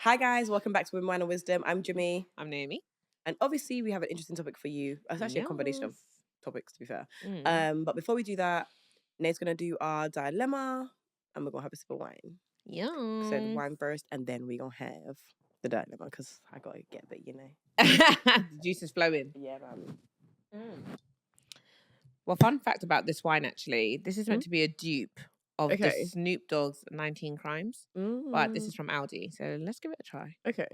Hi guys, welcome back to Women, Wine and Wisdom. I'm Jimmy, I'm Naomi. and obviously we have an interesting topic for you. It's actually a combination of Yes. topics, to be fair. Mm. But before we do that, Nate's gonna do our dilemma, and we're gonna have a sip of wine. So the Yum. wine first, and then we're gonna have the dilemma because I gotta get a bit, The juice is flowing. Yeah, man. Well, fun fact about this wine, actually, this is meant to be a dupe of the Okay. Snoop Dogg's 19 Crimes, but this is from Aldi. So let's give it a try. Okay.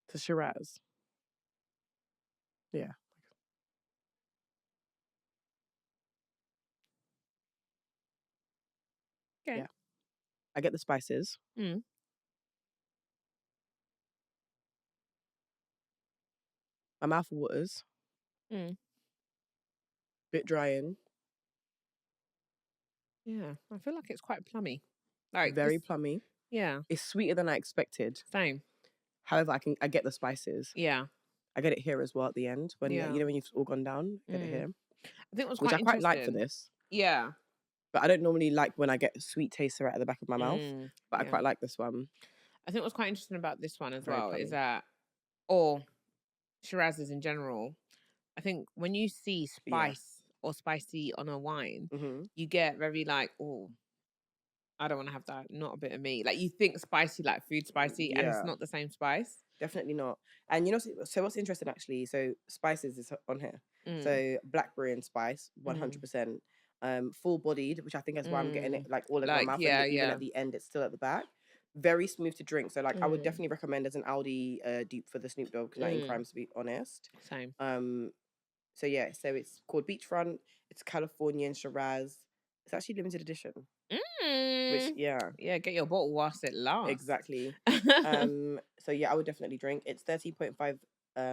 To Shiraz. Yeah. Okay. Yeah. I get the spices. Mm. My mouth waters. Mm. Bit drying. Yeah, I feel like it's quite plummy. Like Very this, plummy. yeah, It's sweeter than I expected. same. However, I get the spices. Yeah, I get it here as well at the end when Yeah. when you've all gone down. I get it here, I think it was which quite I quite like for interesting. this. Yeah, But I don't normally like when I get sweet taste right at the back of my mouth. But I yeah. quite like this one. I think what's quite interesting about this one as Very well plummy. is that, or Shirazes in general, I think when you see spice or spicy on a wine, you get very like, oh, I don't want to have that. Not a bit of me. Like you think spicy, like food spicy, and it's not the same spice. Definitely not. And so what's interesting actually? So spices is on here. So blackberry and spice, 100%. Full bodied, which I think is why I'm getting it like all over my mouth. And even at the end, it's still at the back. Very smooth to drink. So like I would definitely recommend as an Aldi dupe for the Snoop Dogg 19 Crimes, to be honest. Same. So yeah, so it's called Beachfront. It's Californian Shiraz. It's actually limited edition. Which yeah, get your bottle whilst it lasts. Exactly. So yeah, I would definitely drink. It's 30.5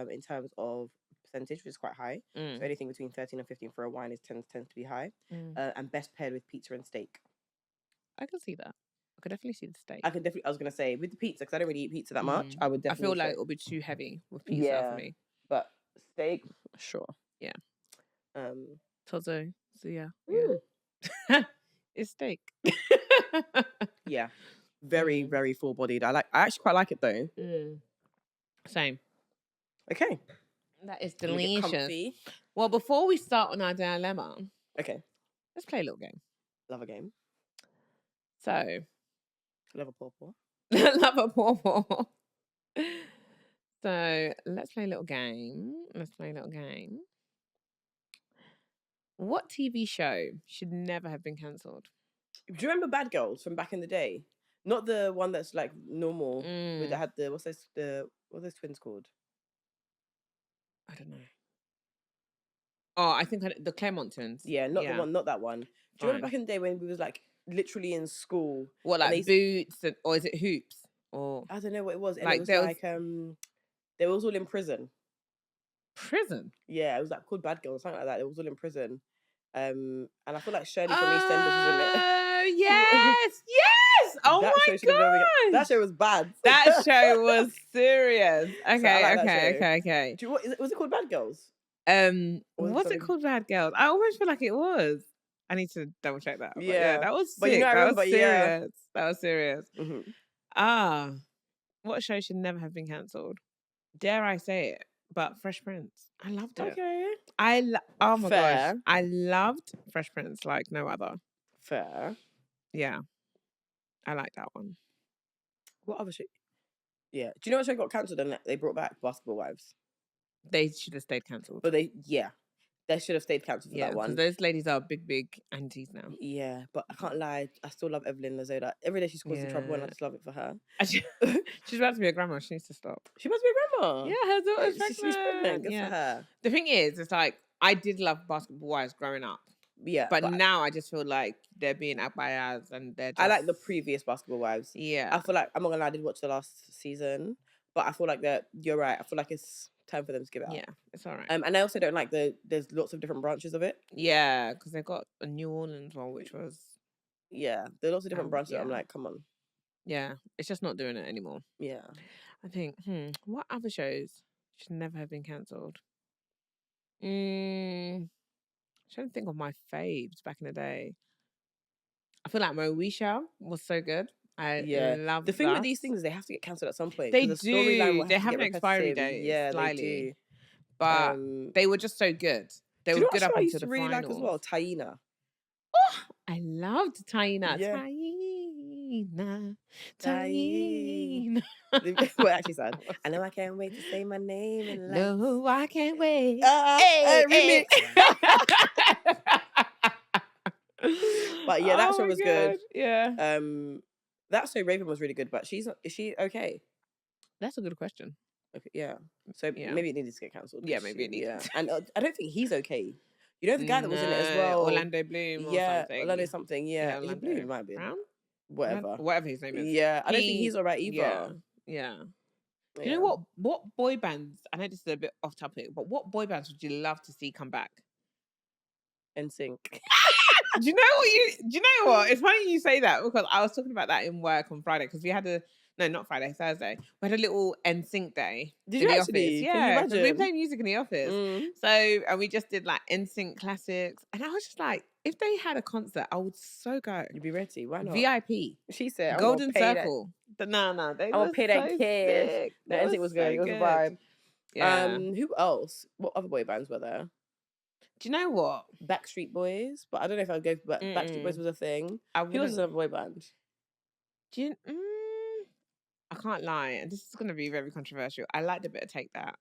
in terms of percentage, which is quite high. So anything between 13 and 15 for a wine tends to be high. And best paired with pizza and steak. I can see that. I could definitely see the steak. I was gonna say with the pizza, because I don't really eat pizza that much. I would definitely. I feel like it'll be too heavy with pizza for me. But steak, sure. Yeah. Tozo. So yeah. It's steak. Yeah. Very, very full bodied. I actually quite like it though. Same. Okay. That is delicious. Well, before we start on our dilemma, okay, let's play a little game. Love a game. So, love a pawpaw. Love a pawpaw. So, let's play a little game. What TV show should never have been cancelled? Do you remember Bad Girls from back in the day? Not the one that's like normal, but that had what are those twins called? I don't know. Oh, I think the Claremont twins. Yeah, not that one. Do you remember back in the day when we was like literally in school? What, like Boots, or is it Hoops? Or I don't know what it was. And like, it was they was all in prison. Prison? Yeah, it was like called Bad Girls, something like that. It was all in prison. And I feel like Shirley from EastEnders was in it. Oh, yes! Oh my god! That show was bad. That show was serious. Okay, okay. Do you was it called Bad Girls? Was it called Bad Girls? I almost feel like it was. I need to double check that. But yeah, that was sick. But you know, that was serious. That was serious. What show should never have been cancelled? Dare I say it? But Fresh Prince. I loved it. Okay. Oh my gosh. I loved Fresh Prince like no other. Fair. Yeah. I like that one. What other show? Yeah. Do you know what show got cancelled and they brought back Basketball Wives? They should have stayed cancelled. But they should have stayed cancelled for that one. Those ladies are big aunties now. Yeah, but I can't lie. I still love Evelyn Lazoda. Every day she's causing trouble and I just love it for her. She's about to be a grandma. She needs to stop. She must be a grandma. Yeah, her daughter's pregnant. She's pregnant. Good for her. The thing is, it's like, I did love Basketball Wives growing up. Yeah. But now I just feel like they're being outbiased and they're just... I like the previous Basketball Wives. Yeah. I feel like, I'm not gonna lie, I did watch the last season, but I feel like you're right. I feel like it's time for them to give it up. Yeah, it's all right. And I also don't like there's lots of different branches of it. Yeah, because they've got a New Orleans one, which was... Yeah, there are lots of different branches. I'm like, come on. Yeah, it's just not doing it anymore. Yeah. I think, what other shows should never have been cancelled? I'm trying to think of my faves back in the day. I feel like Moesha was so good. I love the thing with these things is they have to get cancelled at some point. They the storyline will do. They have to have get an expiry repetitive. date. Yeah, slightly. they do. But they were just so good. They do were you know good what up show I until used the to really finals. like as well? Taina. Oh, I loved Taina. Yeah. Taina. Well, actually sad. I know I can't wait to say my name in lights. No, I can't wait. Remix. But yeah, that show was good. Yeah. That show Raven was really good, but is she okay? That's a good question. Okay, yeah. So maybe it needed to get cancelled. Yeah, maybe it needed. Yeah, and I don't think he's okay. You know the guy that was in it as well, Orlando Bloom. Or something. Orlando something. Yeah, Orlando Bloom might be Brown. Whatever his name is. Yeah, I don't think he's alright either. Yeah. Do you know what boy bands? I know this is a bit off topic, but what boy bands would you love to see come back? NSYNC. Do you know what? It's funny you say that because I was talking about that in work on Friday because we had Thursday. We had a little NSYNC day. Did you the actually? Office. Can you imagine? We play music in the office. So, and we just did like NSYNC classics. And I was just like, if they had a concert, I would so go. You'd be ready. Why not? VIP. She said, Golden Circle. No, they I'll pay that cash. Sick. No, NSYNC was good. It was a vibe. Yeah. Who else? What other boy bands were there? Do you know what? Backstreet Boys, but I don't know if I'd go. But Backstreet Boys was a thing. Who was another boy band? I can't lie, and this is going to be very controversial. I liked a bit of Take That.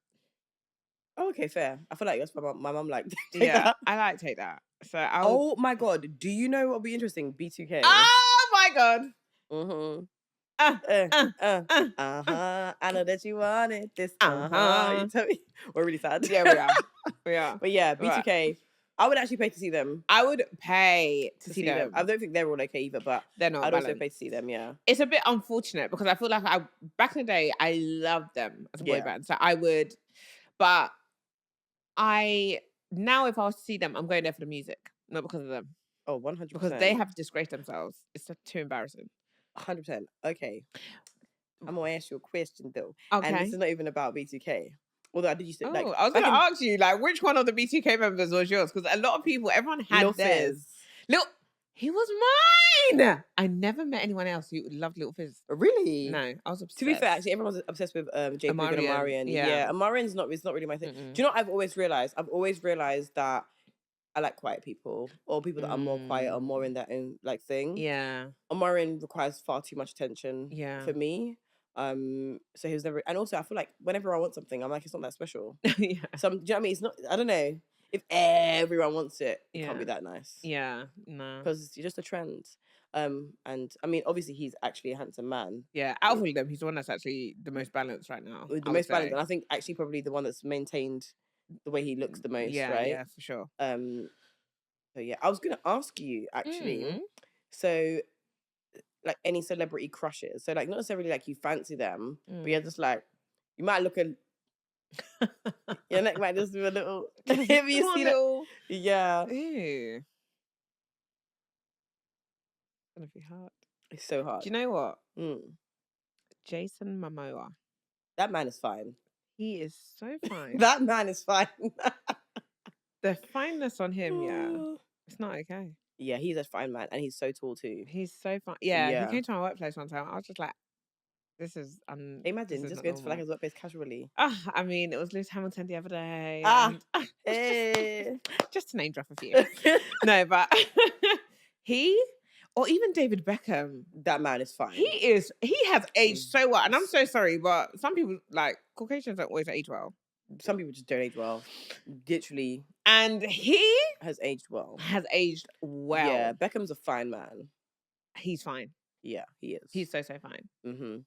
Oh, okay, fair. I feel like that's my mum liked. That. I like Take That. So oh my god, do you know what would be interesting? B2K. Oh my god. I know that you wanted this. You tell me. We're really sad. Yeah, we are. But yeah, B2K. Right. I would actually pay to see them. I would pay to see them. I don't think they're all okay either, but they're not. I'd also pay to see them. Yeah, it's a bit unfortunate because I feel like back in the day I loved them as a boy band, so I would. But now if I was to see them, I'm going there for the music, not because of them. Oh, 100%. Because they have disgraced themselves. It's too embarrassing. 100%. Okay. I'm gonna ask you a question though. Okay. And this is not even about B2K. Although I did you say I was going to ask you, like, which one of the B2K members was yours? Because a lot of people, everyone had theirs. He was mine. I never met anyone else who loved Little Fizz. Really? No, I was obsessed. To be fair, actually, everyone's obsessed with J. Pig and Omarion. Yeah, Omarion's not really my thing. Do you know what I've always realized? I've always realized that I like quiet people or people that are more quiet or more in their own like thing. Yeah. Omarion requires far too much attention for me. So he was never, and also I feel like whenever I want something, I'm like, it's not that special. Yeah. So do you know what I mean? It's not. I don't know if everyone wants it. It can't be that nice. Yeah. No. Because it's just a trend. And I mean, obviously he's actually a handsome man. Yeah. Out of all of them, he's the one that's actually the most balanced right now. The most balanced, and I think actually probably the one that's maintained the way he looks the most. Yeah. Right. Yeah, for sure. So yeah, I was gonna ask you actually. So. Like any celebrity crushes, so like not necessarily like you fancy them, but you're just like you might look a your neck might just do a little. If you see that, yeah. Ew. It's gonna be hard. It's so hard. Do you know what? Jason Momoa. That man is fine. He is so fine. That man is fine. The fineness on him, it's not okay. Yeah, he's a fine man, and he's so tall too. He's so fine. Yeah, he came to my workplace one time. I was just like, "This is imagine just going to like his workplace casually." I mean, it was Lewis Hamilton the other day. Just to name drop a few. No, but or even David Beckham. That man is fine. He has aged so well, and I'm so sorry, but some people like Caucasians don't always age well. Some people just don't age well. Literally. And he has aged well. Yeah, Beckham's a fine man. He's fine. Yeah, he is. He's so fine. Mm-hmm.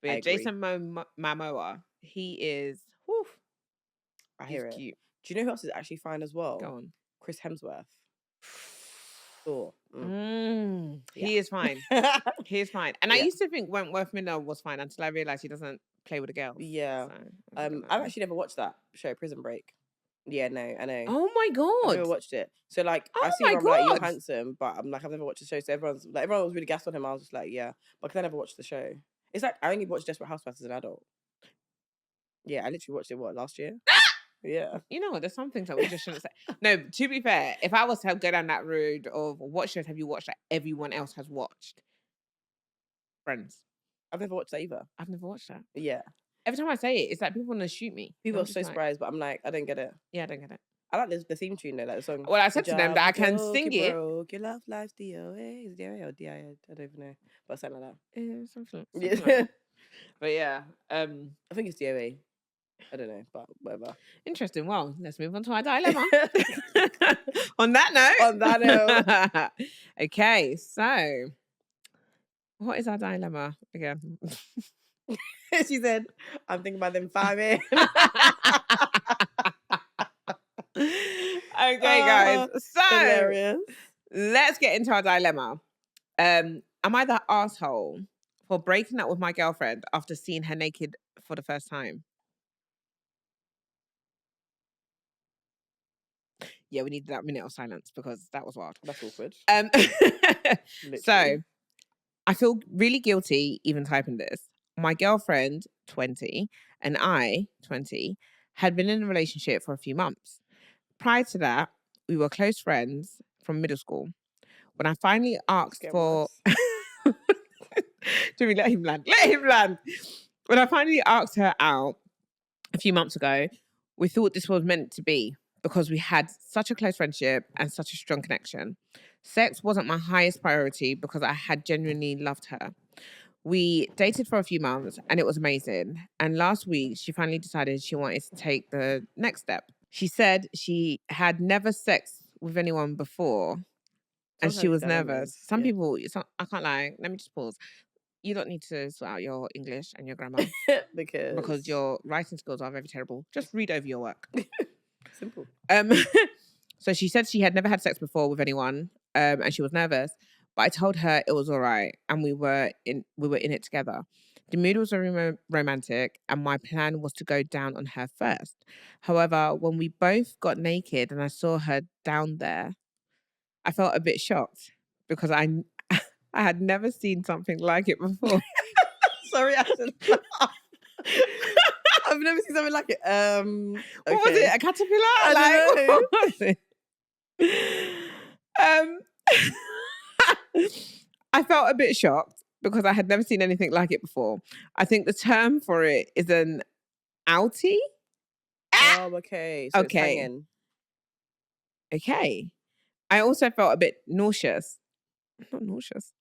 But yeah, Jason Momoa, he is. Whew, he's cute. Do you know who else is actually fine as well? Go on. Chris Hemsworth. Thor. He is fine. He is fine. And I used to think Wentworth Miller was fine until I realized he doesn't play with the girls. Yeah. So, I've actually never watched that show, Prison Break. Yeah, no, I know. Oh my god. I've never watched it. So like I see him, I'm like, you're handsome, but I'm like, I've never watched the show. So everyone was really gassed on him. I was just like, yeah. But because I never watched the show. It's like I only watched Desperate Housewives as an adult. Yeah, I literally watched it last year? Yeah. You know what? There's some things that we just shouldn't say. No, to be fair, if I was to go down that road of what shows have you watched that everyone else has watched, Friends. I've never watched that either. I've never watched that. Yeah. Every time I say it, it's like people want to shoot me. People are so surprised, but I'm like, I don't get it. Yeah, I don't get it. I like the theme tune though, like the song. Well, I said to them that I can sing it. Broke, your love life's DOA. Is it DOA or DIA? I don't even know. But something like that. Yeah, something Yeah. like that. But yeah. I think it's DOA. I don't know, but whatever. Interesting. Well, let's move on to our dilemma. On that note. Okay, so what is our dilemma again? She said, I'm thinking about them 5 years. Okay, guys. So hilarious. Let's get into our dilemma. Am I the asshole for breaking up with my girlfriend after seeing her naked for the first time? Yeah, we need that minute of silence because that was wild. That's awkward. So I feel really guilty even typing this. My girlfriend, 20, and I, 20, had been in a relationship for a few months. Prior to that, we were close friends from middle school. When I finally asked for... Jimmy, let him land. Let him land. When I finally asked her out a few months ago, we thought this was meant to be because we had such a close friendship and such a strong connection. Sex wasn't my highest priority because I had genuinely loved her. We dated for a few months and it was amazing. And last week, she finally decided she wanted to take the next step. She said she had never sex with anyone before and she was nervous. Some people, I can't lie, let me just pause. You don't need to sort out your English and your grammar because your writing skills are very terrible. Just read over your work. Simple. So she said she had never had sex before with anyone, and she was nervous. But I told her it was all right, and we were in it together. The mood was very romantic, and my plan was to go down on her first. However, when we both got naked and I saw her down there, I felt a bit shocked because I had never seen something like it before. Sorry, I said I've never seen something like it. What was it? A caterpillar? I what was it? I felt a bit shocked because I had never seen anything like it before. I think the term for it is an outie. Oh, okay. So it's hanging. Okay. I also felt a bit nauseous. Not nauseous.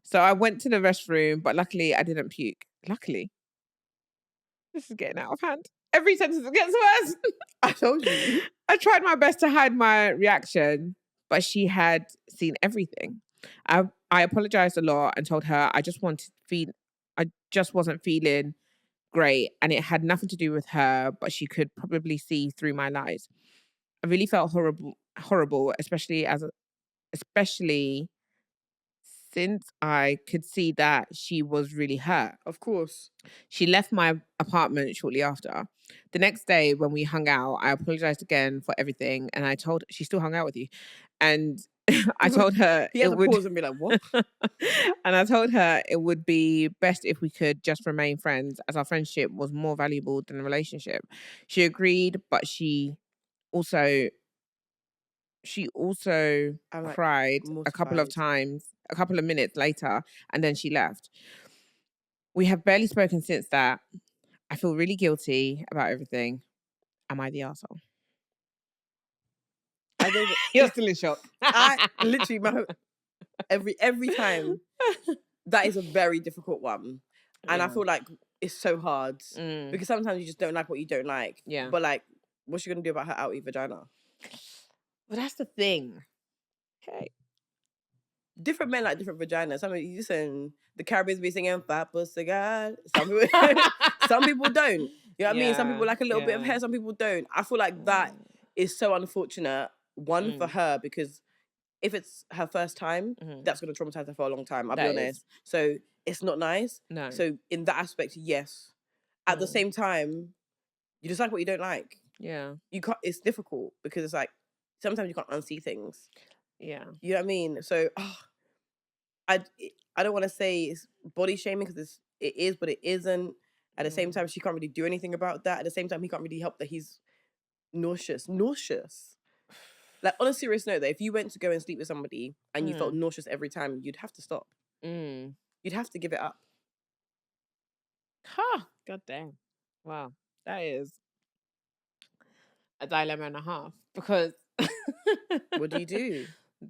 So I went to the restroom, but luckily I didn't puke. Luckily. This is getting out of hand. Every sentence gets worse. I told you. I tried my best to hide my reaction, but she had seen everything. I apologized a lot and told her I just wasn't feeling great and it had nothing to do with her, but she could probably see through my lies. I really felt horrible, especially since I could see that she was really hurt. Of course. She left my apartment shortly after. The next day when we hung out, I apologized again for everything and I told she still hung out with you. And I told her he had to pause and be like, what? And I told her it would be best if we could just remain friends as our friendship was more valuable than a relationship. She agreed, but she also cried a couple of times, a couple of minutes later, and then she left. We have barely spoken since that. I feel really guilty about everything. Am I the arsehole? You're still in shock. I literally, every time, that is a very difficult one. And I feel like it's so hard because sometimes you just don't like what you don't like. Yeah. But like, what's she going to do about her outie vagina? Well, that's the thing. Okay. Different men like different vaginas. Some you listen, the Caribbeans be singing "Fat Pussy God." Some people don't. You know what I mean? Some people like a little bit of hair. Some people don't. I feel like that is so unfortunate. One for her because if it's her first time, that's going to traumatize her for a long time. I'll be honest. So it's not nice. No. So in that aspect, yes. At the same time, you decide what you don't like. Yeah. You can't. It's difficult because it's like sometimes you can't unsee things. Yeah. You know what I mean? So I don't want to say it's body shaming because it is, but it isn't. At the same time, she can't really do anything about that. At the same time, he can't really help that he's nauseous. Like, on a serious note, that if you went to go and sleep with somebody and you felt nauseous every time, you'd have to stop. You'd have to give it up. God damn. Wow. That is a dilemma and a half, because what do you do?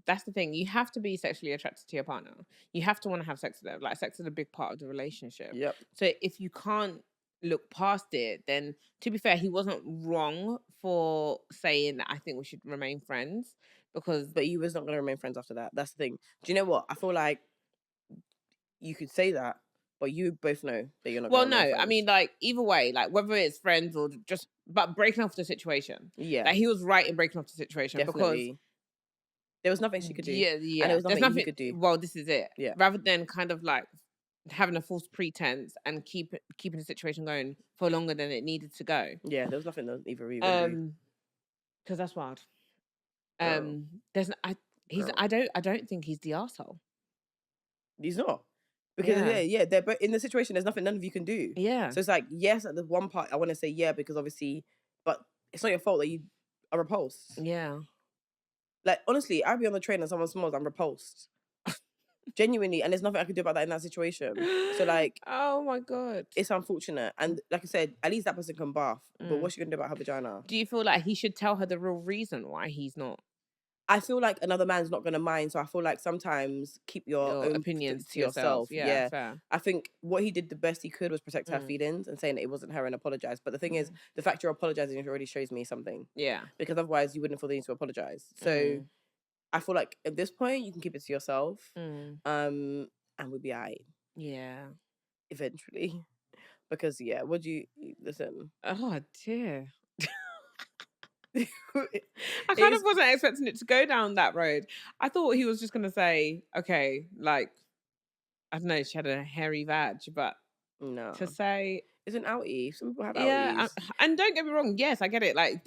That's the thing. You have to be sexually attracted to your partner. You have to want to have sex with them. Like, sex is a big part of the relationship. Yep. So if you can't look past it, then, to be fair, he wasn't wrong for saying that I think we should remain friends, because... But you was not going to remain friends after that. That's the thing. Do you know what? I feel like you could say that, but you both know that you're not going to remain friends. I mean, like, either way, like, whether it's friends or just... But breaking off the situation. Yeah. Like, he was right in breaking off the situation. Definitely. Because there was nothing she could do. Yeah. And there was nothing you could do. Well, this is it. Yeah. Rather than kind of like having a false pretense and keeping the situation going for longer than it needed to go. Yeah, there was nothing that either even do. Because that's wild. I don't think he's the arsehole. He's not. Because they're both in the situation. There's nothing none of you can do. Yeah. So it's like, yes, at the one part I want to say yeah, because obviously, but it's not your fault that you are repulsed. Yeah. Like, honestly, I'd be on the train and someone smiles, I'm repulsed. Genuinely, and there's nothing I could do about that in that situation. So, like, oh my God, it's unfortunate. And like I said, at least that person can bath. But what's she gonna do about her vagina? Do you feel like he should tell her the real reason why he's not? I feel like another man's not gonna mind, so I feel like sometimes keep your own opinions to yourself. Yeah, fair. I think what he did the best he could was protect her feelings and saying that it wasn't her and apologize. But the thing is, the fact you're apologizing already shows me something. Yeah. Because otherwise you wouldn't feel the need to apologize. So I feel like at this point you can keep it to yourself. And we'll be alright. Yeah. Eventually. Because what do you listen? Oh dear. I kind of wasn't expecting it to go down that road. I thought he was just going to say, okay, like, I don't know, she had a hairy vag, but no. To say... It's an outie. Some people have outies. Yeah, and don't get me wrong, yes, I get it. Like,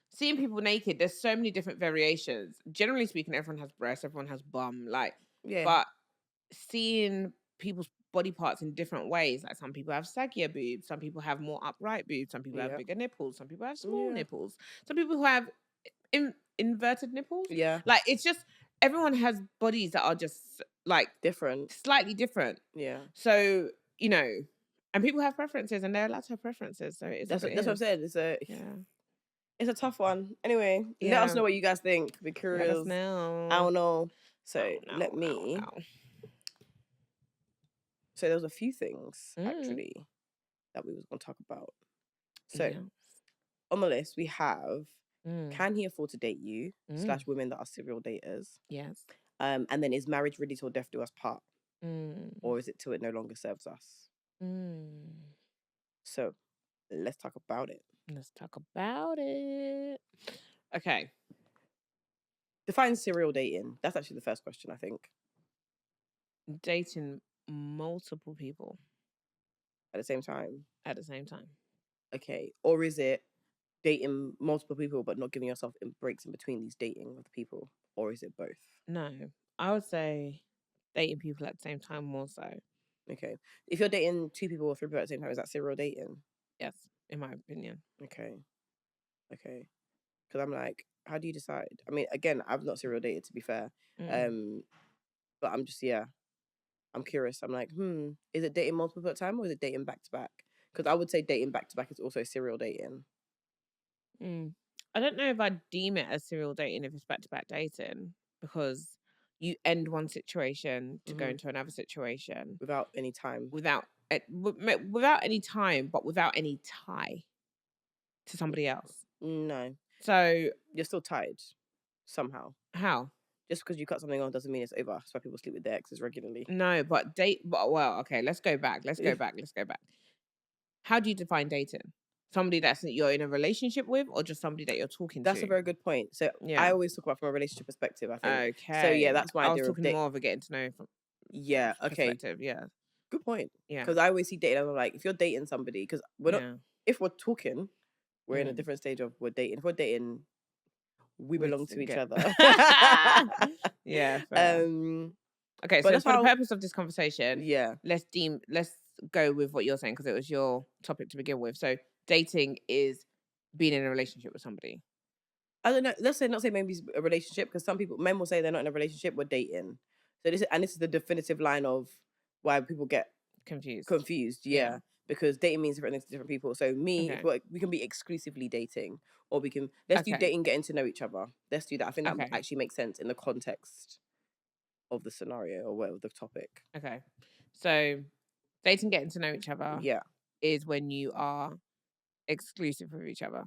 seeing people naked, there's so many different variations. Generally speaking, everyone has breasts, everyone has bum, like, but seeing people's body parts in different ways, like some people have saggier boobs, some people have more upright boobs, some people have bigger nipples, some people have small nipples, some people who have inverted nipples. Yeah, like, it's just everyone has bodies that are just like different, slightly different. Yeah, so and people have preferences, and they're allowed to have preferences. So that's what I'm saying. It's a tough one. Anyway, let us know what you guys think. Be curious. Let us know. I don't know. So let me. So there was a few things actually that we was going to talk about. So on the list we have, can he afford to date you? / women that are serial daters. Yes. And then, is marriage really till death do us part? Or is it till it no longer serves us? So let's talk about it. Okay. Define serial dating. That's actually the first question, I think. Dating multiple people at the same time. Okay. Or is it dating multiple people but not giving yourself breaks in between these dating with people? Or is it both? No, I would say dating people at the same time more so. Okay. If you're dating 2 people or 3 people at the same time, is that serial dating? Yes, in my opinion. Okay. Because I'm like, how do you decide? I mean, again, I've not serial dated, to be fair. But I'm just, I'm curious. I'm like, is it dating multiple at a time or is it dating back to back? Because I would say dating back to back is also serial dating. I don't know if I'd deem it as serial dating if it's back to back dating, because you end one situation to go into another situation without any time. Without any time, but without any tie to somebody else. No. So you're still tied somehow. How? Just because you cut something on doesn't mean it's over. That's why people sleep with their exes regularly. No, but okay, let's go back. How do you define dating? Somebody that you're in a relationship with, or just somebody that you're talking to? That's a very good point. So I always talk about from a relationship perspective, I think. Okay. So that's why I was talking more of a getting to know from perspective. Yeah. Good point. Yeah. Because I always see dating as like, if you're dating somebody, because we're not, if we're talking, we're in a different stage of we're dating. If we're dating, we belong to each other. Yeah. Okay, so for the purpose of this conversation, let's go with what you're saying, because it was your topic to begin with. So dating is being in a relationship with somebody. I don't know. Let's not say maybe a relationship, because men will say they're not in a relationship, we're dating. So this is the definitive line of why people get confused. Yeah. Because dating means different things to different people. So we can be exclusively dating, or let's do dating, getting to know each other. Let's do that. I think that actually makes sense in the context of the scenario or whatever the topic. Okay. So dating, getting to know each other is when you are exclusive with each other.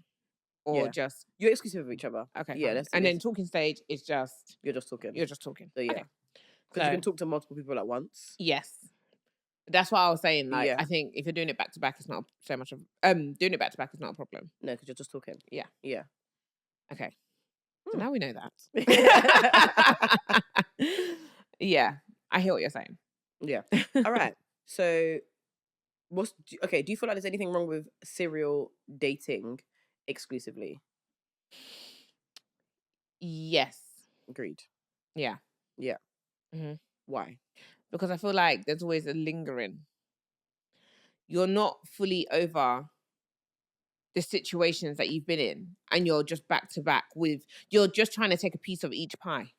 Or just you're exclusive with each other. Okay. Yeah. And then talking stage is just you're just talking. So yeah. Because you can talk to multiple people at once. Yes. That's what I was saying. Like, I think if you're doing it back to back, it's not so much of doing it back to back is not a problem. No, because you're just talking. Yeah. Yeah. Okay. So now we know that. Yeah. I hear what you're saying. Yeah. All right. So do you feel like there's anything wrong with serial dating exclusively? Yes. Agreed. Yeah. Yeah. Mm-hmm. Why? Because I feel like there's always a lingering. You're not fully over the situations that you've been in, and you're just back to back you're just trying to take a piece of each pie.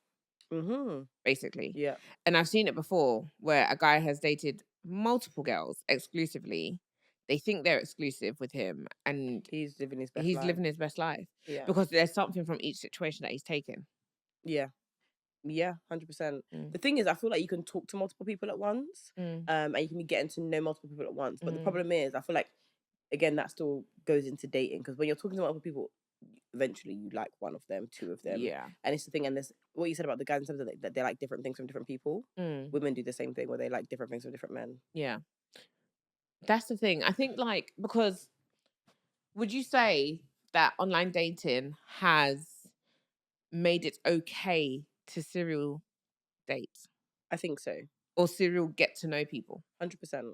Mm-hmm. Basically. Yeah. And I've seen it before where a guy has dated multiple girls exclusively. They think they're exclusive with him, and he's living his best life. Yeah. Because there's something from each situation that he's taken. Yeah. Yeah, 100%. The thing is, I feel like you can talk to multiple people at once, and you can be getting to know multiple people at once. But the problem is, I feel like, again, that still goes into dating, because when you're talking to multiple people, eventually you like one of them, two of them. Yeah. And it's the thing, and this what you said about the guys, that they like different things from different people. Women do the same thing, where they like different things from different men. Yeah. That's the thing. I think, like, because would you say that online dating has made it okay to serial date? I think so. Or serial get to know people? 100%.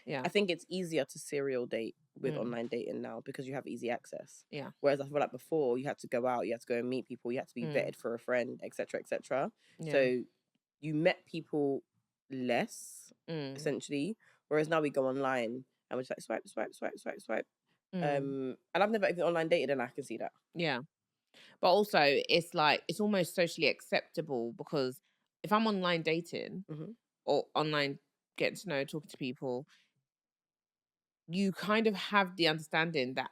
Yeah. I think it's easier to serial date with online dating now because you have easy access. Yeah. Whereas I feel like before, you had to go out, you had to go and meet people, you had to be vetted for a friend, etc., etc. Yeah. So you met people less, essentially. Whereas now we go online and we're just like swipe, swipe, swipe, swipe, swipe. And I've never even online dated, and I can see that. Yeah. But also, it's like, it's almost socially acceptable, because if I'm online dating or online getting to know, talking to people, you kind of have the understanding that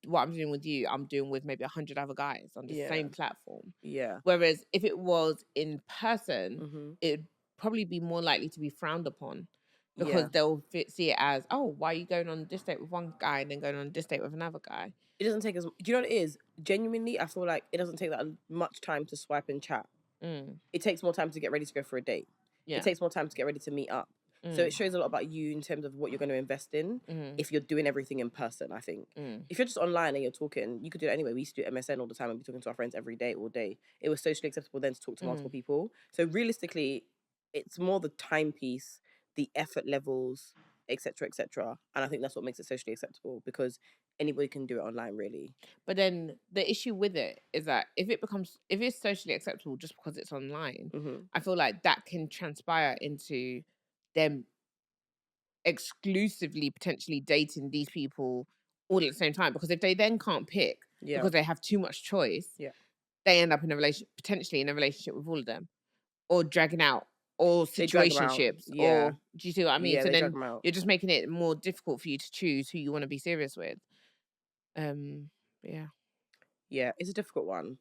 what I'm doing with you, I'm doing with maybe 100 other guys on the same platform. Yeah. Whereas if it was in person, it'd probably be more likely to be frowned upon, because they'll see it as, oh, why are you going on this date with one guy and then going on this date with another guy? It doesn't take do you know what it is? Genuinely, I feel like it doesn't take that much time to swipe and chat. It takes more time to get ready to go for a date. Yeah. It takes more time to get ready to meet up. So it shows a lot about you in terms of what you're going to invest in if you're doing everything in person, I think. If you're just online and you're talking, you could do it anyway. We used to do MSN all the time and be talking to our friends every day, all day. It was socially acceptable then to talk to multiple people. So realistically, it's more the timepiece, the effort levels, etc., etc. And I think that's what makes it socially acceptable, because anybody can do it online, really. But then the issue with it is that if it's socially acceptable just because it's online, I feel like that can transpire into them exclusively potentially dating these people all at the same time, because if they then can't pick because they have too much choice, they end up in potentially in a relationship with all of them, or dragging out, or situationships, or do you see what I mean? So then you're just making it more difficult for you to choose who you want to be serious with. Yeah, it's a difficult one.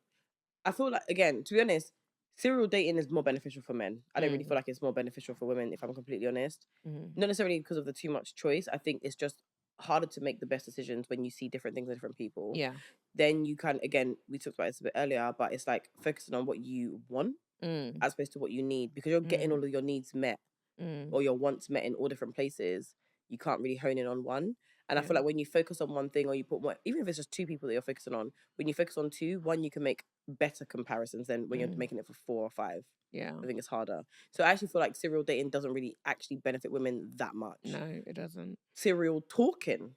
I feel like, again, to be honest, serial dating is more beneficial for men. I don't really feel like it's more beneficial for women, if I'm completely honest. Not necessarily because of the too much choice. I think it's just harder to make the best decisions when you see different things in different people. Yeah. Then you can, again, we talked about this a bit earlier, but it's like focusing on what you want as opposed to what you need, because you're getting all of your needs met or your wants met in all different places. You can't really hone in on one. And I feel like when you focus on one thing, or you put more, even if it's just two people that you're focusing on, when you focus on two, one, you can make better comparisons than when you're making it for 4 or 5. Yeah. I think it's harder. So I actually feel like serial dating doesn't really actually benefit women that much. No, it doesn't. Serial talking,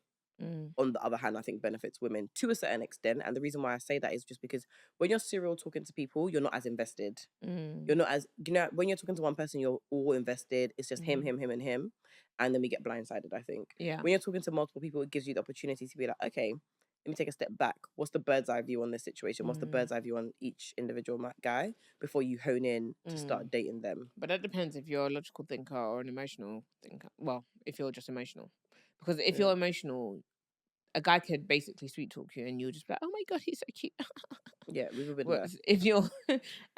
on the other hand, I think benefits women to a certain extent. And the reason why I say that is just because when you're serial talking to people, you're not as invested. You're not as, when you're talking to one person, you're all invested. It's just him, and him. And then we get blindsided, I think. Yeah. When you're talking to multiple people, it gives you the opportunity to be like, okay, let me take a step back. What's the bird's eye view on this situation? What's the bird's eye view on each individual guy before you hone in to start dating them? But that depends if you're a logical thinker or an emotional thinker. Well, if you're just emotional. Because if you're emotional, a guy could basically sweet talk you and you'll just be like, oh my God, he's so cute. Yeah, we've all been there. If you're,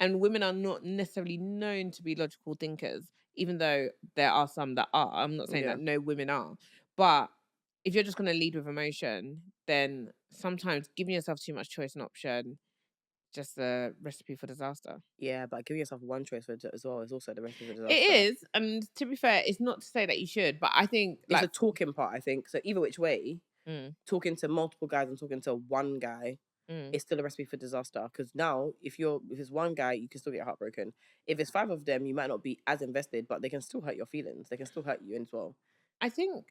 and women are not necessarily known to be logical thinkers, even though there are some that are. I'm not saying that no women are. But if you're just going to lead with emotion, then sometimes giving yourself too much choice and option, just a recipe for disaster. Yeah, but giving yourself one choice as well is also the recipe for disaster. It is, and to be fair, it's not to say that you should, but I think it's a talking part. I think so. Either which way, talking to multiple guys and talking to one guy, it's still a recipe for disaster. Because now, if it's one guy, you can still get heartbroken. If it's 5 of them, you might not be as invested, but they can still hurt your feelings. They can still hurt you as well. I think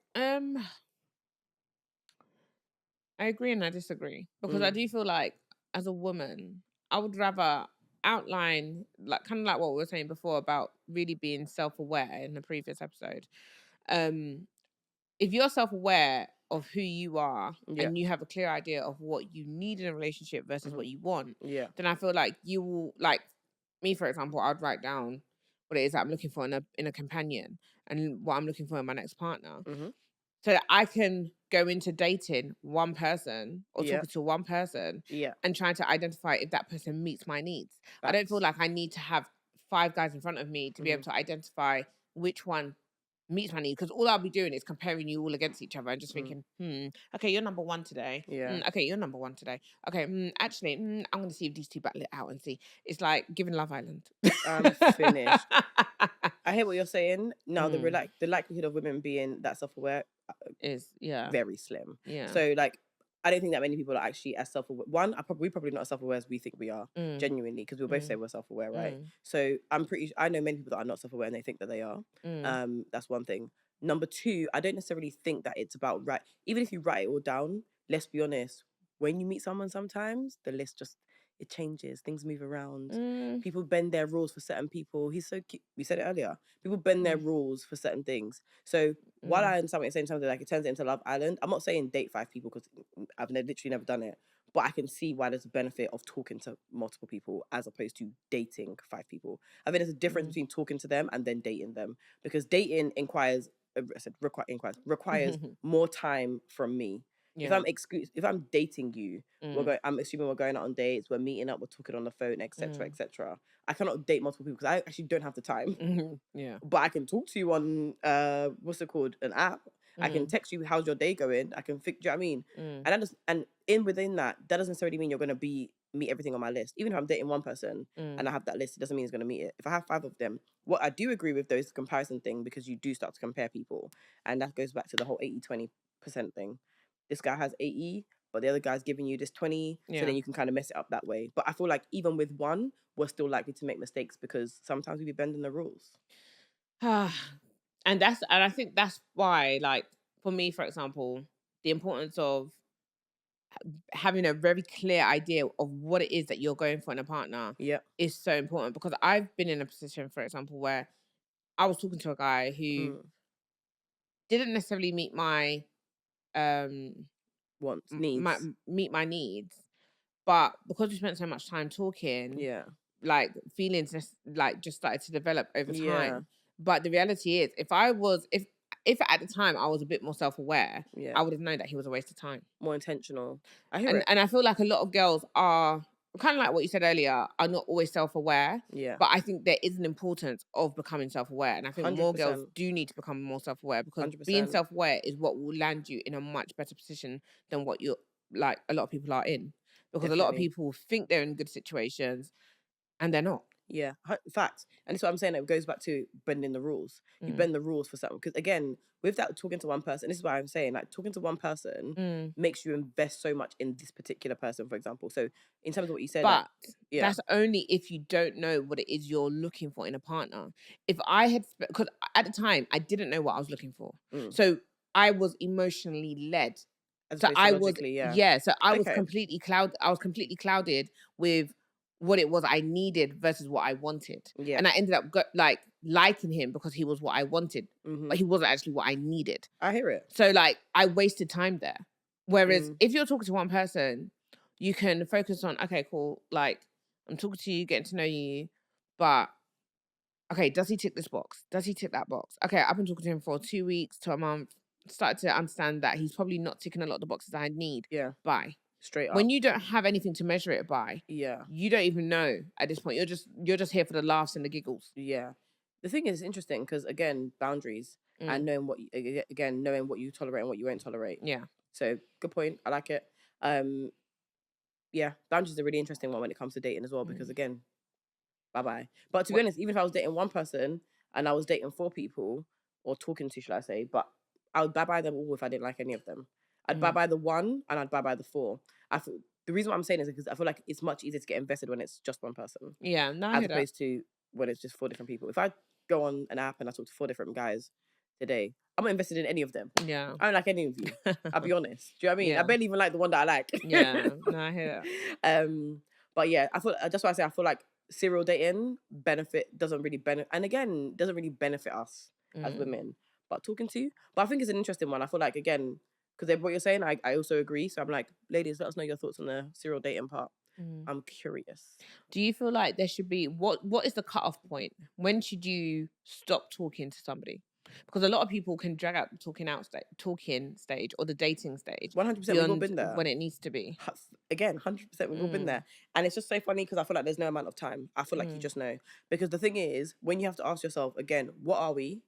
I agree and I disagree, because I do feel like as a woman, I would rather outline, like kind of like what we were saying before about really being self-aware in the previous episode. If you're self-aware of who you are and you have a clear idea of what you need in a relationship versus what you want, then I feel like you will, like me, for example, I'd write down what it is that I'm looking for in a companion and what I'm looking for in my next partner. So that I can go into dating one person or talking to one person and trying to identify if that person meets my needs. I don't feel like I need to have 5 guys in front of me to be able to identify which one meets my needs, because all I'll be doing is comparing you all against each other and just thinking, okay, you're number 1 today. Okay, you're number 1 today. Okay, actually, I'm going to see if these two battle it out and see. It's like giving Love Island. I'm finished. I hear what you're saying. Now, the likelihood of women being that self-aware is very slim. Yeah. So, like, I don't think that many people are actually as self-aware. One, we're probably not as self-aware as we think we are, genuinely, because we both say we're self-aware, right? So I know many people that are not self-aware and they think that they are. That's one thing. Number 2, I don't necessarily think that it's about even if you write it all down, let's be honest, when you meet someone sometimes, the list just, it changes. Things move around. People bend their rules for certain people. He's so cute. We said it earlier. People bend their rules for certain things. So while I understand what you're saying, something like it turns it into Love Island, I'm not saying date 5 people because I've literally never done it. But I can see why there's a benefit of talking to multiple people as opposed to dating 5 people. I think there's a difference between talking to them and then dating them, because dating requires more time from me. Yeah. If I'm dating you, I'm assuming we're going out on dates, we're meeting up, we're talking on the phone, etc., etc. I cannot date multiple people because I actually don't have the time. Yeah. But I can talk to you on what's it called, an app. I can text you, how's your day going? I can do you know what I mean? And within that doesn't necessarily mean you're gonna meet everything on my list. Even if I'm dating one person and I have that list, it doesn't mean it's gonna meet it. If I have 5 of them, what I do agree with though is the comparison thing, because you do start to compare people, and that goes back to the whole 80-20% thing. This guy has 80, but the other guy's giving you this 20, so then you can kind of mess it up that way. But I feel like even with one, we're still likely to make mistakes because sometimes we be bending the rules. And I think that's why, like, for me, for example, the importance of having a very clear idea of what it is that you're going for in a partner is so important, because I've been in a position, for example, where I was talking to a guy who didn't necessarily meet my meet my needs, but because we spent so much time talking, like feelings just started to develop over time. But the reality is, if at the time I was a bit more self-aware, I would have known that he was a waste of time. More intentional. And I feel like a lot of girls are kind of like what you said earlier, are not always self-aware. But I think there is an importance of becoming self-aware. And I think 100%. More girls do need to become more self-aware, because 100%. Being self-aware is what will land you in a much better position than what a lot of people are in. Because a lot of people think they're in good situations and they're not. Yeah, facts. And that's what I'm saying. It goes back to bending the rules. You bend the rules for something. Because again, with that talking to one person, this is why I'm saying, like, talking to one person makes you invest so much in this particular person, for example. So in terms of what you said, but that's only if you don't know what it is you're looking for in a partner. If I had, because at the time I didn't know what I was looking for, so I was emotionally led. So I was, so I was completely clouded with what it was I needed versus what I wanted. And I ended up liking him because he was what I wanted, but he wasn't actually what I needed. I hear it. So like I wasted time there. Whereas if you're talking to one person, you can focus on, okay, cool, like, I'm talking to you, getting to know you, but okay, does he tick this box? Does he tick that box? Okay, I've been talking to him for 2 weeks to a month. Started to understand that he's probably not ticking a lot of the boxes I need. Yeah. Bye. Straight up. When you don't have anything to measure it by, you don't even know at this point. You're just here for the laughs and the giggles. Yeah. The thing is interesting because, again, boundaries and knowing what you tolerate and what you won't tolerate. Yeah. So good point. I like it. Yeah, boundaries are a really interesting one when it comes to dating as well, because again, bye-bye. But to be honest, even if I was dating one person and I was dating 4 people, or talking to, should I say, but I would bye-bye them all if I didn't like any of them. I'd bye-bye the 1 and I'd bye-bye the 4. The reason why I'm saying is because I feel like it's much easier to get invested when it's just one person. Yeah, no, as opposed to when it's just 4 different people. If I go on an app and I talk to 4 different guys today, I'm not invested in any of them. Yeah. I don't like any of you. I'll be honest. Do you know what I mean? Yeah. I barely even like the one that I like. Yeah, no, I hear that. But yeah, I feel that's why I say I feel like serial dating doesn't really benefit us as women. But I think it's an interesting one. I feel like, again, because what you're saying, I also agree. So I'm like, ladies, let us know your thoughts on the serial dating part. I'm curious. Do you feel like there should be what is the cutoff point? When should you stop talking to somebody? Because a lot of people can drag out the talking stage or the dating stage 100%. We've all been there when it needs to be. Again, 100%. We've all been there, and it's just so funny because I feel like there's no amount of time. I feel like you just know, because the thing is, when you have to ask yourself again, what are we?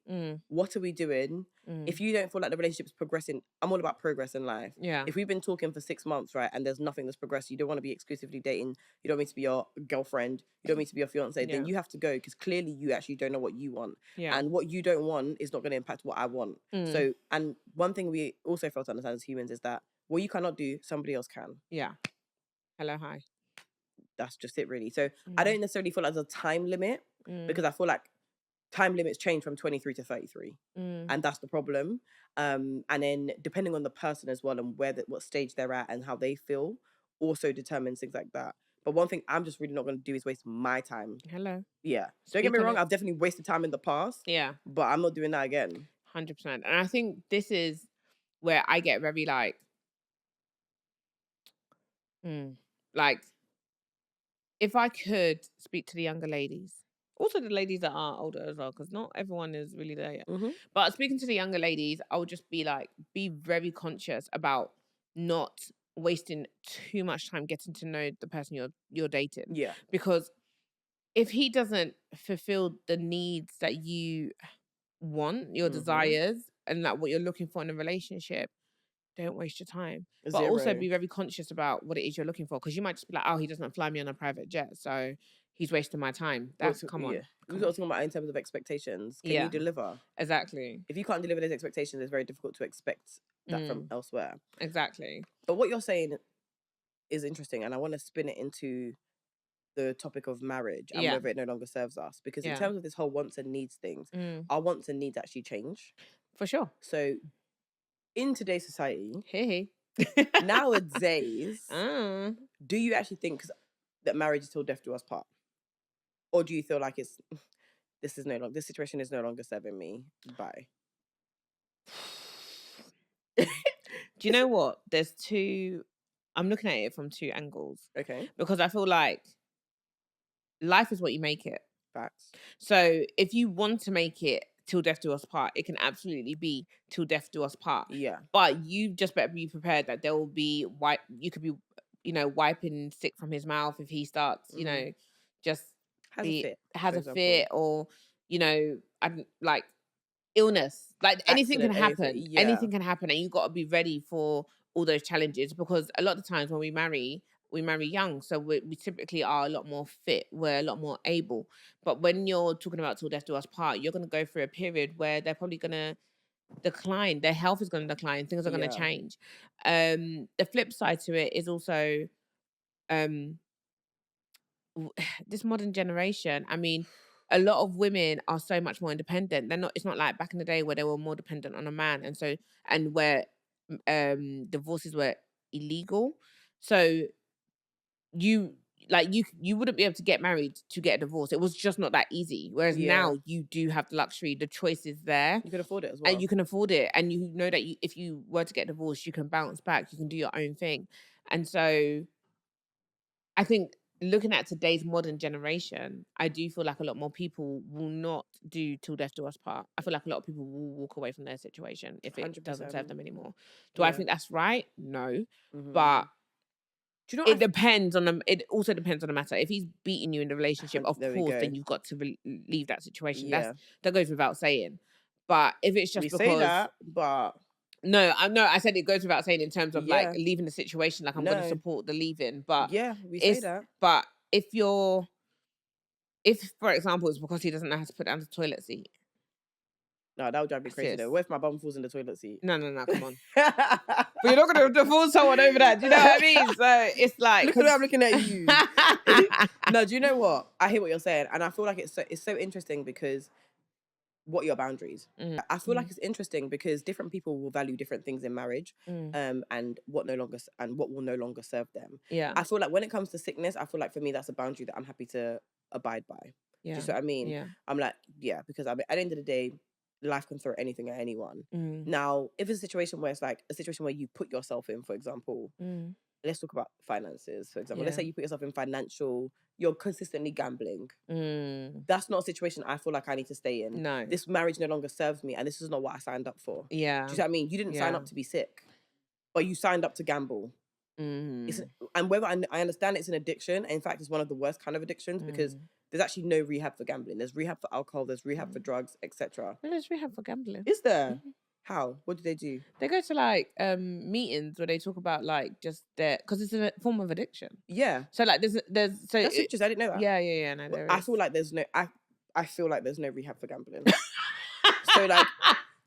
What are we doing? If you don't feel like the relationship is progressing, I'm all about progress in life. Yeah. If we've been talking for 6 months, right, and there's nothing that's progressed, you don't want to be exclusively dating. You don't want me to be your girlfriend. You don't want me to be your fiance. Then you have to go, because clearly you actually don't know what you want. Yeah. And what you don't want is not going to impact what I want. So, and one thing we also fail to understand as humans is that what you cannot do, somebody else can. Yeah. Hello, hi. That's just it, really. So I don't necessarily feel like there's a time limit, because I feel like time limits change from 23 to 33. And that's the problem. And then depending on the person as well, and what stage they're at and how they feel, also determines things like that. But one thing I'm just really not going to do is waste my time. Hello. Yeah. Don't get me wrong, I've definitely wasted time in the past. Yeah. But I'm not doing that again. 100%. And I think this is where I get very like, if I could speak to the younger ladies, also the ladies that are older as well, because not everyone is really there yet. But speaking to the younger ladies, I would just be very conscious about not wasting too much time getting to know the person you're dating. Yeah. Because if he doesn't fulfill the needs that you want, your desires, and like what you're looking for in a relationship, don't waste your time. But also be very conscious about what it is you're looking for, because you might just be like, oh, he doesn't fly me on a private jet, so he's wasting my time. Come on. We're talking about in terms of expectations. Can you deliver? Exactly. If you can't deliver those expectations, it's very difficult to expect that from elsewhere. Exactly. But what you're saying is interesting, and I want to spin it into the topic of marriage and whether it no longer serves us. Because in terms of this whole wants and needs things, our wants and needs actually change. For sure. So in today's society, hey. nowadays, do you actually think that marriage is till death do us part? Or do you feel like this situation is no longer serving me? Bye. Do you know what? I'm looking at it from 2 angles. Okay. Because I feel like life is what you make it. Facts. So if you want to make it till death do us part, it can absolutely be till death do us part. Yeah. But you just better be prepared that there will be you could be, wiping sick from his mouth if he starts, just has a fit, or, like illness. Like anything can happen. Anything can happen, and you got to be ready for all those challenges, because a lot of times when we marry young, so we typically are a lot more fit, we're a lot more able. But when you're talking about till death do us part, you're going to go through a period where they're probably going to decline, their health is going to decline, things are going to change. The flip side to it is also this modern generation. I mean, a lot of women are so much more independent. It's not like back in the day where they were more dependent on a man, and where divorces were illegal. So like you wouldn't be able to get married to get a divorce. It was just not that easy. Whereas now you do have the luxury, the choice is there. You can afford it as well. And you can afford it. And you know that if you were to get divorced, you can bounce back, you can do your own thing. And so I think looking at today's modern generation, I do feel like a lot more people will not do till death do us part. I feel like a lot of people will walk away from their situation if it 100%. Doesn't serve them anymore. Do I think that's right? No. But do you know it depends on them. It also depends on the matter. If he's beating you in the relationship, of course, then you've got to leave that situation. That goes without saying. But if it's just because say that, but I said it goes without saying in terms of like leaving the situation. Like I'm going to support the leaving, but we say that. But if for example it's because he doesn't know how to put down the toilet seat. No, that would drive me crazy though. What if my bum falls in the toilet seat? No, come on. But you're not going to divorce someone over that. Do you know what I mean? So it's like... Look at what I'm looking at you. No, do you know what? I hear what you're saying. And I feel like it's so interesting because what are your boundaries? I feel like it's interesting because different people will value different things in marriage and what will no longer serve them. Yeah. I feel like when it comes to sickness, I feel like for me, that's a boundary that I'm happy to abide by. Yeah. Do you see what I mean? Yeah. I'm like, because at the end of the day, life can throw anything at anyone. Now, if it's a situation where it's like a situation where you put yourself in, for example, let's talk about finances, for example. Let's say you put yourself in you're consistently gambling. That's not a situation I feel like I need to stay in. No. This marriage no longer serves me and this is not what I signed up for. Yeah. Do you see what I mean? You didn't sign up to be sick, but you signed up to gamble. And whether I understand it's an addiction, in fact, it's one of the worst kind of addictions because there's actually no rehab for gambling. There's rehab for alcohol, there's rehab for drugs, etc. There's rehab for gambling. Is there? How? What do they do? They go to like meetings where they talk about like just because it's a form of addiction. Yeah. So like there's so that's interesting. I didn't know that. Yeah. No, I feel like there's no I feel like there's no rehab for gambling. So like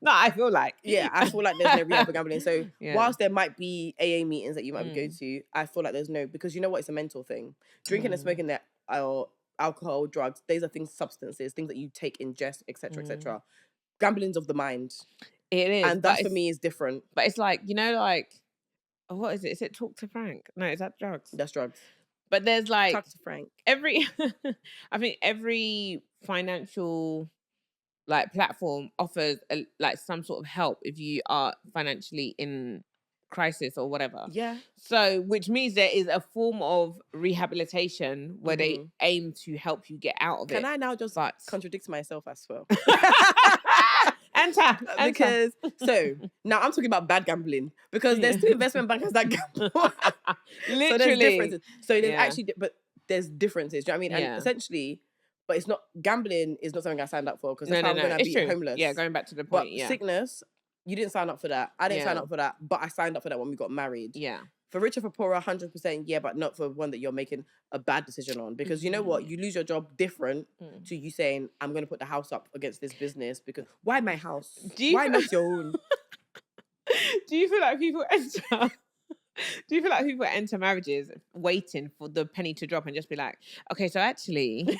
no, I feel like I feel like there's no rehab for gambling. So whilst there might be AA meetings that you might go to, I feel like there's no, because you know what, it's a mental thing. Drinking and smoking that or alcohol, drugs, these are substances, things that you take, ingest, etc., etc. Gambling's of the mind. It is, and that for me is different. But it's like, you know, like what is it? Is it Talk to Frank? No, is that drugs? That's drugs. But there's like Talk to Frank. I think every financial like platform offers like some sort of help if you are financially in crisis or whatever. Yeah. So, which means there is a form of rehabilitation where they aim to help you get out of it. Can I now just contradict myself as well? Enter. Because so now I'm talking about bad gambling because there's two investment bankers that gamble. Literally. So there's differences. So there's actually, but there's differences. Do you know what I mean? And essentially, but it's not, gambling is not something I signed up for because that's how I'm going to be homeless. Yeah, going back to the point. But sickness, you didn't sign up for that. I didn't sign up for that, but I signed up for that when we got married. Yeah. For richer, for poorer, 100%, yeah, but not for one that you're making a bad decision on. Because you know what? You lose your job different to you saying, I'm going to put the house up against this business because why my house? Why not your own? Do you feel like people enter... Do you feel like people enter marriages waiting for the penny to drop and just be like, okay, so actually...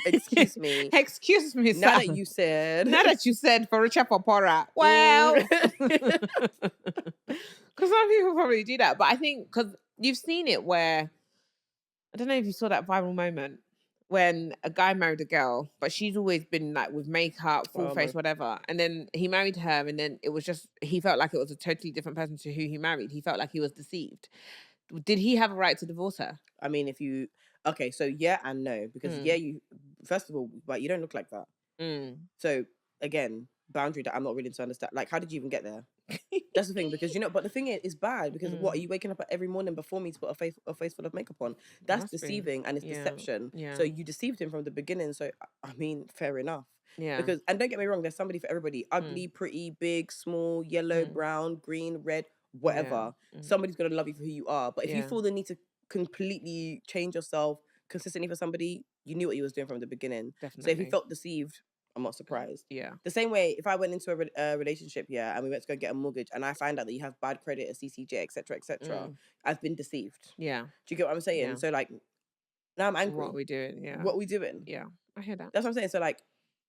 Excuse me. Excuse me, sir. Now that you said for richer, for poorer. Well... Because some people probably do that. But I think because you've seen it where... I don't know if you saw that viral moment when a guy married a girl, but she's always been like with makeup, full face, whatever. And then he married her and then it was just, he felt like it was a totally different person to who he married. He felt like he was deceived. Did he have a right to divorce her? I mean, if you, okay, so yeah and no, because you, first of all, but you don't look like that. So again, boundary that I'm not willing to understand. Like, how did you even get there? That's the thing, because you know, but the thing is, it's bad because what, are you waking up every morning before me to put a face full of makeup on? That's deceiving and it's deception. Yeah. So you deceived him from the beginning. So I mean, fair enough. Yeah. Because, and don't get me wrong, there's somebody for everybody. Ugly, pretty, big, small, yellow, brown, green, red, whatever. Somebody's gonna love you for who you are. But if you feel the need to completely change yourself consistently for somebody, you knew what you was doing from the beginning. Definitely. So if you felt deceived, I'm not surprised. Yeah. The same way, if I went into a relationship, and we went to go get a mortgage, and I find out that you have bad credit, a CCJ, etc., I've been deceived. Yeah. Do you get what I'm saying? Yeah. So like, now I'm angry. What are we doing? Yeah. What are we doing? Yeah, I hear that. That's what I'm saying. So like,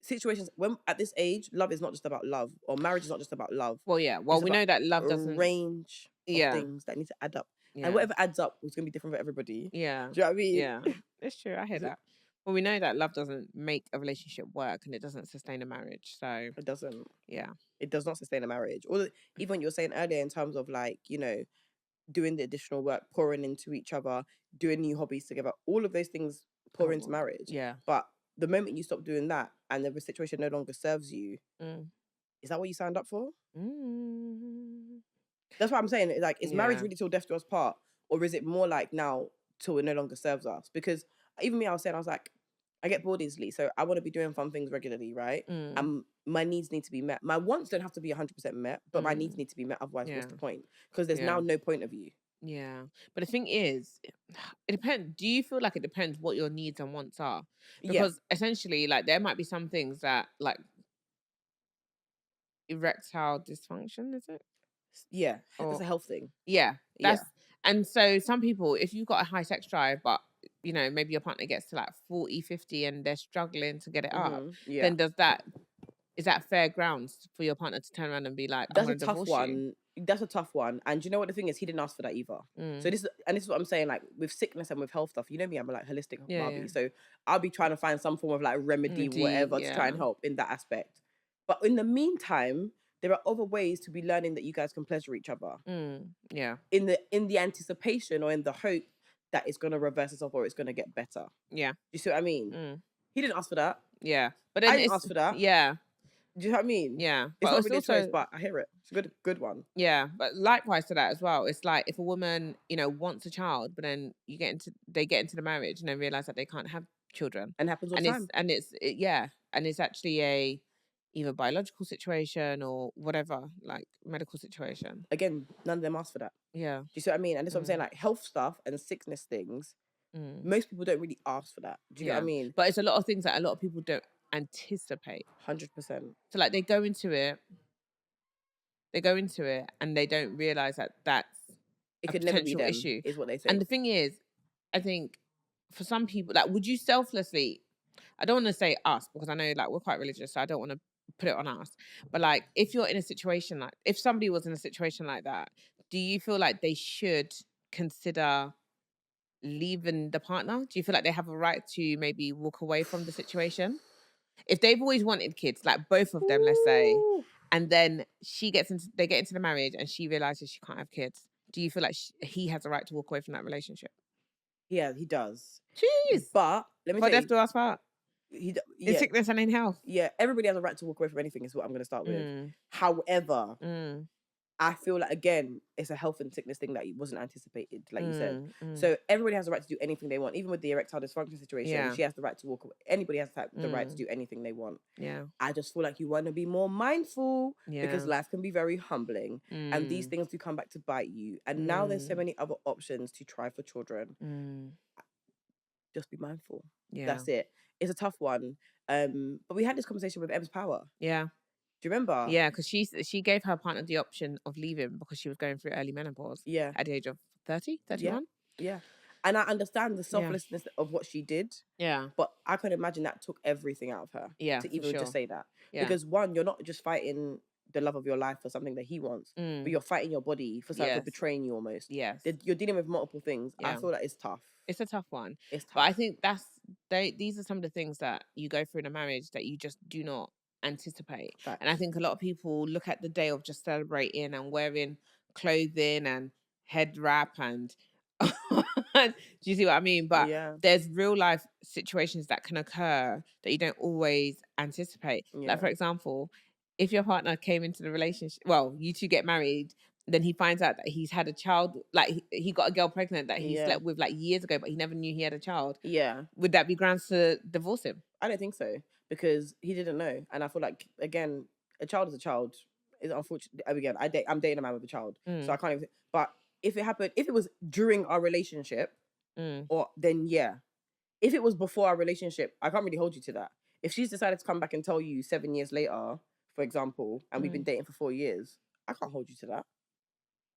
situations when at this age, love is not just about love, or marriage is not just about love. Well, yeah. Well, we know that love doesn't range of things that need to add up. And whatever adds up is going to be different for everybody. Yeah. Do you know what I mean? Yeah. It's true. I hear that. Well, we know that love doesn't make a relationship work and it doesn't sustain a marriage. So it doesn't. Yeah. It does not sustain a marriage. Or even what you were saying earlier in terms of like, you know, doing the additional work, pouring into each other, doing new hobbies together, all of those things pour into marriage. Yeah. But the moment you stop doing that and the situation no longer serves you, is that what you signed up for? That's what I'm saying. Like, is marriage really till death do us part? Or is it more like now till it no longer serves us? Because even me, I was like, I get bored easily. So I want to be doing fun things regularly, right? And my needs need to be met. My wants don't have to be 100% met, but my needs need to be met. Otherwise, what's the point? Because there's now no point of you. Yeah. But the thing is, it depends. Do you feel like it depends what your needs and wants are? Because essentially, like, there might be some things that, like, erectile dysfunction, is it? Yeah. That's a health thing. Yeah. And so some people, if you've got a high sex drive, but, you know, maybe your partner gets to like 40, 50 and they're struggling to get it up, then is that fair grounds for your partner to turn around and be like, that's a tough one. That's a tough one. And you know what the thing is? He didn't ask for that either. So this is what I'm saying, like with sickness and with health stuff, you know me, I'm a like holistic Barbie. So I'll be trying to find some form of like remedy whatever to try and help in that aspect. But in the meantime, there are other ways to be learning that you guys can pleasure each other. Yeah. In the anticipation or in the hope that it's gonna reverse itself or it's gonna get better. Yeah. You see what I mean? He didn't ask for that. Yeah. But then I didn't ask for that. Yeah. Do you know what I mean? Yeah. It's not really a choice, but I hear it. It's a good one. Yeah. But likewise to that as well. It's like if a woman, you know, wants a child, but then they get into the marriage and then realize that they can't have children. And it happens all the time. And it's actually a either biological situation or whatever, like medical situation. Again, none of them ask for that. Yeah. Do you see what I mean? And that's what I'm saying, like health stuff and sickness things, most people don't really ask for that. Do you get what I mean? But it's a lot of things that a lot of people don't anticipate. 100%. So like they go into it and they don't realize that that's it could never be them, issue, is what they say. And the thing is, I think for some people, like, would you selflessly, I don't want to say us because I know like we're quite religious, so I don't want to put it on us, but like if you're in a situation like, if somebody was in a situation like that, do you feel like they should consider leaving the partner? Do you feel like they have a right to maybe walk away from the situation if they've always wanted kids, like both of them, let's say, and then they get into the marriage and she realizes she can't have kids? Do you feel like he has a right to walk away from that relationship? Yeah, he does. Jeez. But let me say, death do us part. In sickness and in health. Yeah, everybody has a right to walk away from anything is what I'm going to start with. However, I feel like, again, it's a health and sickness thing that wasn't anticipated, like you said. So everybody has the right to do anything they want. Even with the erectile dysfunction situation, she has the right to walk away. Anybody has the right to do anything they want. Yeah. I just feel like you want to be more mindful because life can be very humbling. And these things do come back to bite you. And now there's so many other options to try for children. Just be mindful. Yeah. That's it. It's a tough one. But we had this conversation with Em's Power. Yeah. Do you remember? Yeah, because she gave her partner the option of leaving because she was going through early menopause. Yeah. At the age of 30, 31. Yeah. And I understand the selflessness of what she did. Yeah. But I can imagine that took everything out of her. Yeah. To even just say that. Yeah. Because one, you're not just fighting the love of your life for something that he wants, but you're fighting your body for something for betraying you almost. Yes. You're dealing with multiple things. I feel like it's tough. It's a tough one. It's tough. But I think these are some of the things that you go through in a marriage that you just do not anticipate. Facts. And I think a lot of people look at the day of just celebrating and wearing clothing and head wrap and do you see what I mean? But there's real life situations that can occur that you don't always anticipate. Like, for example, if your partner came into the relationship, well, you two get married, then he finds out that he's had a child, like he got a girl pregnant that he slept with like years ago, but he never knew he had a child. Yeah. Would that be grounds to divorce him? I don't think so, because he didn't know. And I feel like, again, a child is a child. It's unfortunate. Again, I'm dating a man with a child. So I can't even, but if it was during our relationship, or then if it was before our relationship, I can't really hold you to that. If she's decided to come back and tell you 7 years later, for example, and we've been dating for 4 years, I can't hold you to that.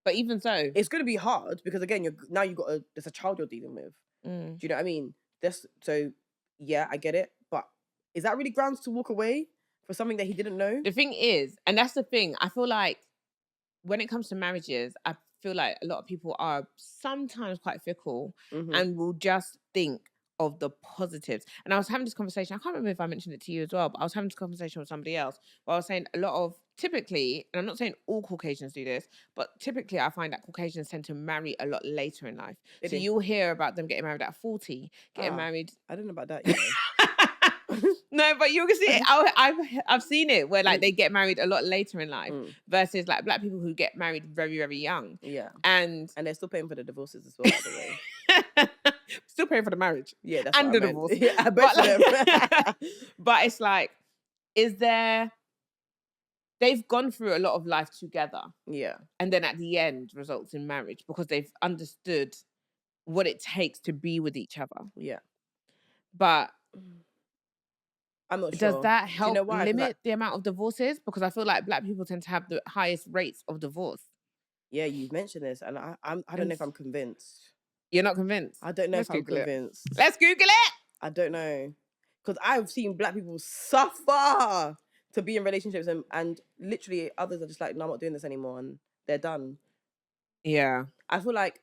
But even so, it's going to be hard because, again, there's a child you're dealing with. Do you know what I mean? I get it. But is that really grounds to walk away for something that he didn't know? The thing is, and that's the thing, I feel like when it comes to marriages, I feel like a lot of people are sometimes quite fickle and will just think of the positives. And I was having this conversation, I can't remember if I mentioned it to you as well, but I was having this conversation with somebody else where I was saying a lot of, typically, and I'm not saying all Caucasians do this, but typically I find that Caucasians tend to marry a lot later in life. So you'll hear about them getting married at 40, getting married. I don't know about that, you know. No, but you can see it. I've seen it where like they get married a lot later in life versus like black people who get married very, very young. Yeah. And they're still paying for the divorces as well, by the way. Still paying for the marriage. Yeah, that's and what the I divorce. Yeah, I bet but, but it's like, they've gone through a lot of life together. Yeah. And then at the end results in marriage because they've understood what it takes to be with each other. Yeah. But I'm not sure. Does that help limit the amount of divorces? Because I feel like black people tend to have the highest rates of divorce. Yeah, you've mentioned this, and I don't know if I'm convinced. You're not convinced? I don't know if I'm convinced. Let's Google it. I don't know. Because I've seen black people suffer to be in relationships and literally others are just like, no, I'm not doing this anymore, and they're done. Yeah. I feel like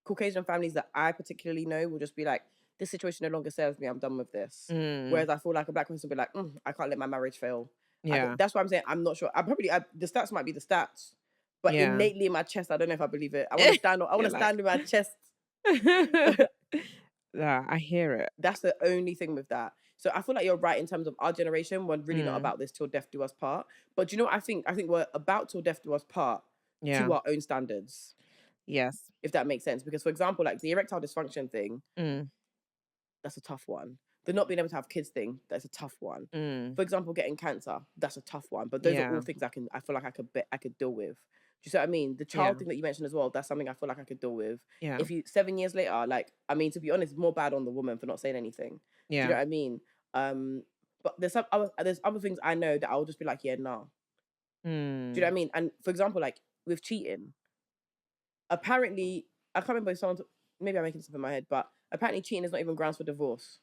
Caucasian families that I particularly know will just be like, this situation no longer serves me, I'm done with this. Whereas I feel like a black person will be like, I can't let my marriage fail. Yeah. That's why I'm saying I'm not sure. The stats might be the stats, but innately in my chest, I don't know if I believe it. I want to stand. I want to stand in my chest. Yeah, I hear it. That's the only thing with that. So I feel like you're right in terms of our generation. We're really not about this till death do us part. But do you know what I think? I think we're about till death do us part to our own standards. Yes. If that makes sense. Because for example, like the erectile dysfunction thing, that's a tough one. The not being able to have kids thing, that's a tough one. For example, getting cancer, that's a tough one. But those are all things I feel like I could deal with. Do you see what I mean? The child thing that you mentioned as well, that's something I feel like I could deal with. Yeah. If 7 years later, like, I mean, to be honest, more bad on the woman for not saying anything. Yeah. Do you know what I mean? But there's other things I know that I'll just be like, yeah, no. Do you know what I mean? And for example, like with cheating, apparently, I can't remember if someone, maybe I'm making stuff in my head, but apparently cheating is not even grounds for divorce.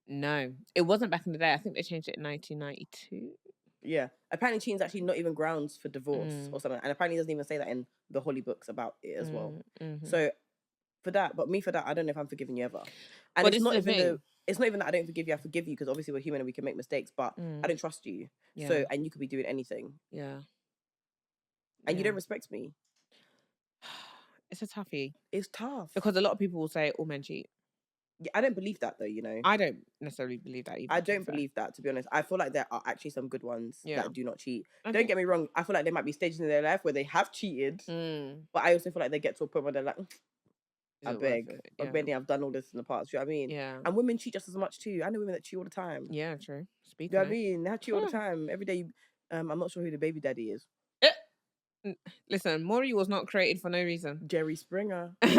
No, it wasn't back in the day. I think they changed it in 1992. Yeah, apparently cheating is actually not even grounds for divorce or something, and apparently it doesn't even say that in the holy books about it as well. So for that, I don't know if I'm forgiving you ever. And but it's not even that I don't forgive you. I forgive you because obviously we're human and we can make mistakes, but I don't trust you. Yeah. So and you could be doing anything. Yeah. And you don't respect me. It's a toughie. It's tough because a lot of people will say all men cheat. Yeah, I don't believe that though, you know. I don't necessarily believe that either. I don't believe that, to be honest. I feel like there are actually some good ones that do not cheat. Don't get me wrong. I feel like there might be stages in their life where they have cheated, but I also feel like they get to a point where they're like, I beg, Benny, I've done all this in the past. Do you know what I mean? Yeah. And women cheat just as much too. I know women that cheat all the time. Yeah, true. Speaking. Do you know what I mean? They cheat all the time. Every day. I'm not sure who the baby daddy is. Listen, Maury was not created for no reason. Jerry Springer. But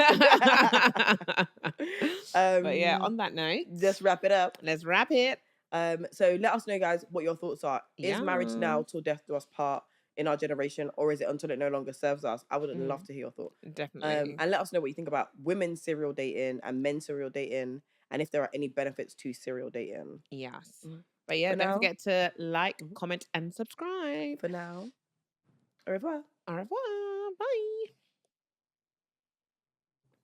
yeah, on that note, let's wrap it up. Let's wrap it. So let us know, guys, what your thoughts are. Is marriage now till death do us part in our generation, or is it until it no longer serves us? I would love to hear your thoughts. Definitely. And let us know what you think about women's serial dating and men's serial dating, and if there are any benefits to serial dating. Yes. But yeah, don't forget to like, comment, and subscribe. For now. Au revoir. Au revoir. Bye.